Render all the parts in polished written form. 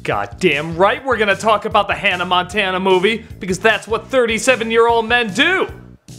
Goddamn right we're gonna talk about the Hannah Montana movie, because that's what 37-year-old men do!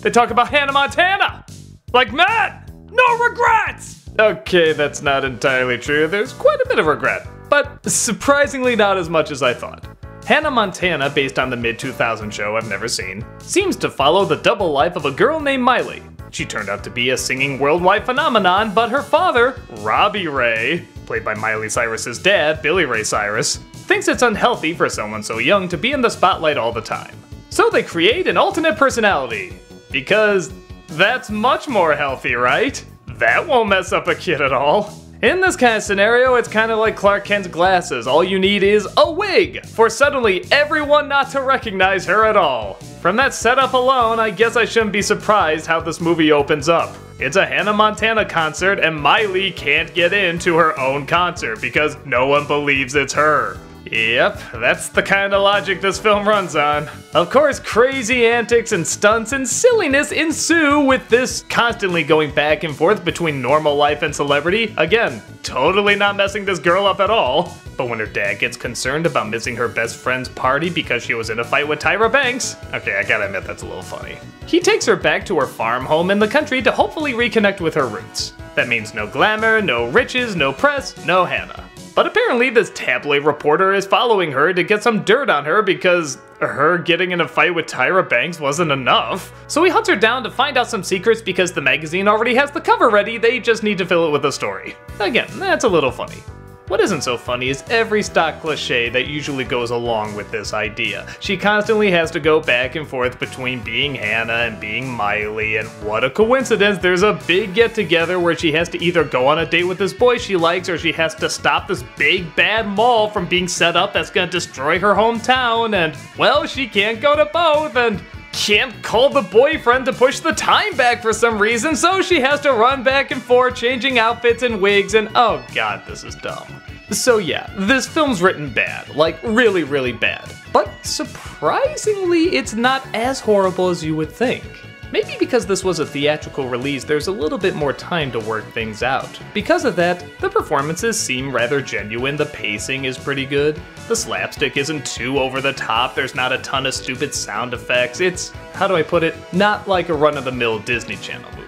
They talk about Hannah Montana! Like men! No regrets! Okay, that's not entirely true. There's quite a bit of regret, but surprisingly not as much as I thought. Hannah Montana, based on the mid-2000s show I've never seen, seems to follow the double life of a girl named Miley. She turned out to be a singing worldwide phenomenon, but her father, Robbie Ray, played by Miley Cyrus's dad, Billy Ray Cyrus, thinks it's unhealthy for someone so young to be in the spotlight all the time. So they create an alternate personality. Because that's much more healthy, right? That won't mess up a kid at all. In this kind of scenario, it's kind of like Clark Kent's glasses. All you need is a wig for suddenly everyone not to recognize her at all. From that setup alone, I guess I shouldn't be surprised how this movie opens up. It's a Hannah Montana concert and Miley can't get into her own concert because no one believes it's her. Yep, that's the kind of logic this film runs on. Of course, crazy antics and stunts and silliness ensue with this constantly going back and forth between normal life and celebrity. Again, totally not messing this girl up at all. But when her dad gets concerned about missing her best friend's party because she was in a fight with Tyra Banks, okay, I gotta admit that's a little funny. He takes her back to her farm home in the country to hopefully reconnect with her roots. That means no glamour, no riches, no press, no Hannah. But apparently this tabloid reporter is following her to get some dirt on her because her getting in a fight with Tyra Banks wasn't enough. So he hunts her down to find out some secrets because the magazine already has the cover ready, they just need to fill it with a story. Again, that's a little funny. What isn't so funny is every stock cliche that usually goes along with this idea. She constantly has to go back and forth between being Hannah and being Miley, and what a coincidence, there's a big get-together where she has to either go on a date with this boy she likes or she has to stop this big bad mall from being set up that's gonna destroy her hometown, and well, she can't go to both, and can't call the boyfriend to push the time back for some reason, so she has to run back and forth changing outfits and wigs, and oh god, this is dumb. So yeah, this film's written bad, like really, really bad. But surprisingly, it's not as horrible as you would think. Maybe because this was a theatrical release, there's a little bit more time to work things out. Because of that, the performances seem rather genuine, the pacing is pretty good, the slapstick isn't too over the top, there's not a ton of stupid sound effects, it's, how do I put it, not like a run-of-the-mill Disney Channel movie.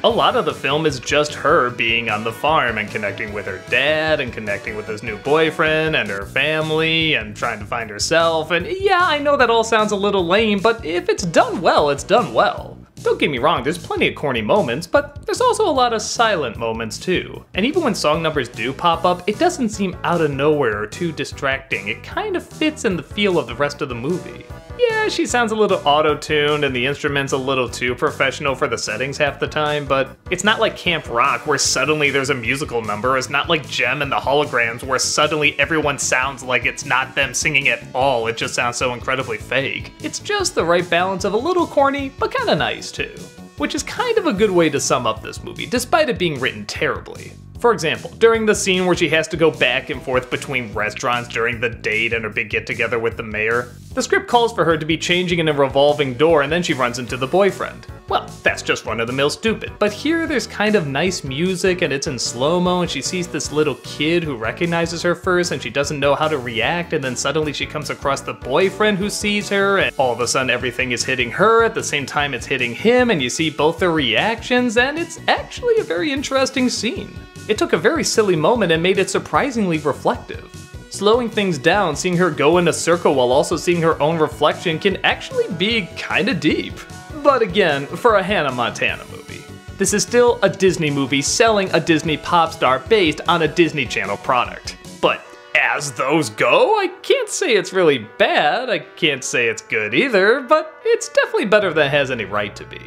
A lot of the film is just her being on the farm and connecting with her dad and connecting with his new boyfriend and her family and trying to find herself, and yeah, I know that all sounds a little lame, but if it's done well, it's done well. Don't get me wrong, there's plenty of corny moments, but there's also a lot of silent moments too. And even when song numbers do pop up, it doesn't seem out of nowhere or too distracting. It kind of fits in the feel of the rest of the movie. Yeah, she sounds a little auto-tuned and the instrument's a little too professional for the settings half the time, but it's not like Camp Rock where suddenly there's a musical number. It's not like Gem and the Holograms where suddenly everyone sounds like it's not them singing at all. It just sounds so incredibly fake. It's just the right balance of a little corny, but kinda nice too. Which is kind of a good way to sum up this movie, despite it being written terribly. For example, during the scene where she has to go back and forth between restaurants during the date and her big get-together with the mayor, the script calls for her to be changing in a revolving door and then she runs into the boyfriend. Well, that's just run-of-the-mill stupid, but here there's kind of nice music and it's in slow-mo and she sees this little kid who recognizes her first and she doesn't know how to react, and then suddenly she comes across the boyfriend who sees her and all of a sudden everything is hitting her at the same time it's hitting him, and you see both their reactions, and it's actually a very interesting scene. It took a very silly moment and made it surprisingly reflective. Slowing things down, seeing her go in a circle while also seeing her own reflection can actually be kinda deep. But again, for a Hannah Montana movie. This is still a Disney movie selling a Disney pop star based on a Disney Channel product. But as those go, I can't say it's really bad, I can't say it's good either, but it's definitely better than it has any right to be.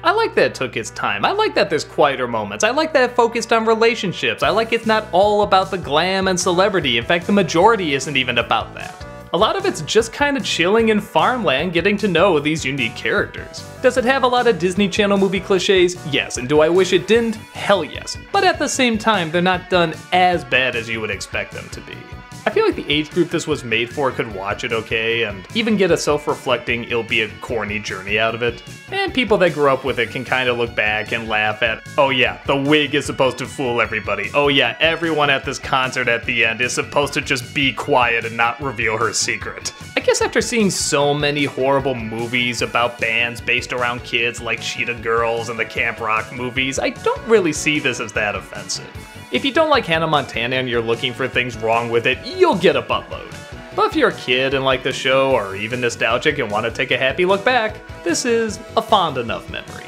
I like that it took its time, I like that there's quieter moments, I like that it focused on relationships, I like it's not all about the glam and celebrity, in fact the majority isn't even about that. A lot of it's just kinda chilling in farmland getting to know these unique characters. Does it have a lot of Disney Channel movie cliches? Yes, and do I wish it didn't? Hell yes. But at the same time, they're not done as bad as you would expect them to be. I feel like the age group this was made for could watch it okay, and even get a self-reflecting, it'll be a corny journey out of it. And people that grew up with it can kind of look back and laugh at, oh yeah, the wig is supposed to fool everybody. Oh yeah, everyone at this concert at the end is supposed to just be quiet and not reveal her secret. I guess after seeing so many horrible movies about bands based around kids like Cheetah Girls and the Camp Rock movies, I don't really see this as that offensive. If you don't like Hannah Montana and you're looking for things wrong with it, you'll get a buttload. But if you're a kid and like the show, or even nostalgic and want to take a happy look back, this is a fond enough memory.